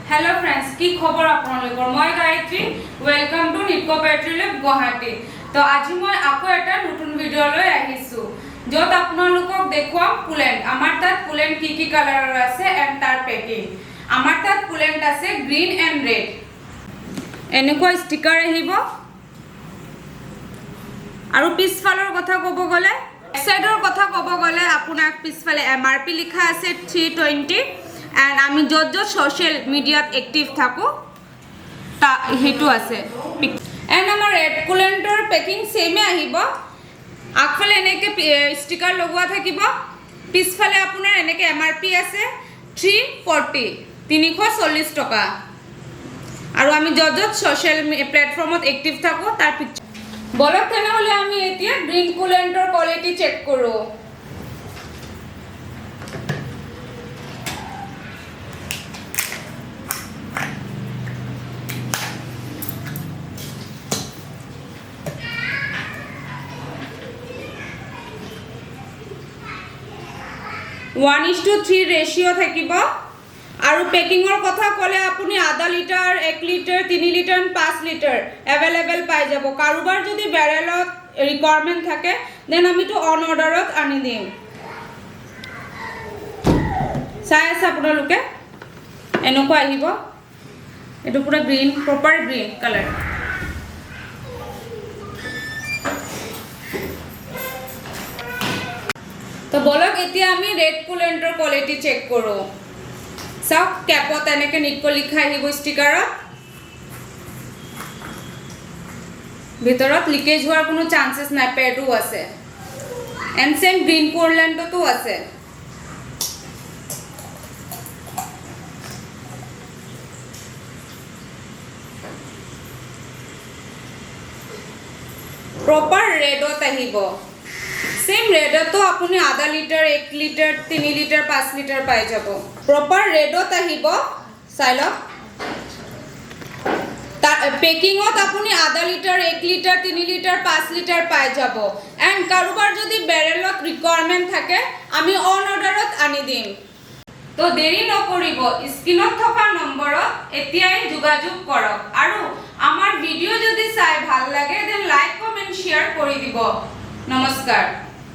Hello friends की खबर आपनलोকৰ মই Gayatri welcome to নিটকো petroleum Guwahati. তো আজি মই আকৌ এটা নতুন ভিডিও লৈ আহিছো যত আপোনালোকক দেখুৱাম কুলেন্ট। আমাৰ তাত কুলেন্ট কি কালাৰৰ আছে এণ্ড তাৰ পেকিং। আমাৰ তাত কুলেন্ট আছে গ্ৰীন এণ্ড ৰেড। এনেকুৱা ষ্টিকাৰ আহিব আৰু পিছফালৰ কথা ক'ব গ'লে সাইডৰ কথা ক'ব গ'লে আপোনাক পিছফালে MRP লিখা আছে 320 and আমি যত সোশ্যাল মিডিয়াত এক্টিভ থাকো তা হেতু আছে। এন্ড আমাৰ ৰেড কুলেন্টৰ পেকিং সেমে আহিব। আগফালে এনেকে ষ্টিকাৰ লগোৱা থাকিব, পিছফালে আপোনাৰ এনেকে MRP আছে 340 340 টকা। আৰু আমি যত সোশ্যাল প্ল্যাটফৰ্মত এক্টিভ থাকো তাৰ পিকচাৰ বলক তেনেহলে আমি এতিয়া গ্ৰীন কুলেন্টৰ কোৱালিটি চেক কৰো। वन इज टू 3 रेशियो থাকিব। আৰু পেকিংৰ কথা ক'লে আপুনি আধা litre 1 litre 3 litre 5 litre available পাই যাব। কাৰোবাৰ যদি ব্যাৰেলত ৰিকোয়াৰমেন্ট থাকে দেন আমি তো অন অৰ্ডাৰত আনি দিম। চাই আছে আপোনালোকে এনেকুৱা আহিব। এটো পুৰা গ্ৰীন প্ৰপাৰ গ্ৰীন কালাৰ। তো বলক এতিয়া আমি ৰেড কুলেন্টৰ কোৱালিটি চেক কৰো। সব ক্যাপত এনেকে নিটকো লিখা আহিব ষ্টিকাৰত। ভিতৰত লিকেজ হোৱাৰ কোনো চান্সেস নাই, পেডও আছে এন্ড সেম গ্ৰীন কুলেন্টটো আছে। प्रॉपर रेडत আহিব। सेम रेडतो আপুনি आधा লিটাৰ 1 লিটাৰ 3 লিটাৰ 5 লিটাৰ পাই যাব। प्रॉपर रेडत আহিব চাইলক। পেকিংত আপুনি आधा লিটাৰ 1 লিটাৰ 3 লিটাৰ 5 লিটাৰ পাই যাব। এন্ড কাৰোবাৰ যদি ব্যাৰেলত ৰিকোয়াৰমেন্ট থাকে আমি অন অৰ্ডাৰত আনি দিম। তো দেৰি নকৰিব, স্ক্ৰিনত থকা নম্বৰত এতিয়াই যোগাযোগ কৰক। আৰু আমাৰ ভিডিও যদি চাই ভাল লাগে দেন লাইক কমেন্ট শেয়াৰ কৰি দিব। নমস্কাৰ।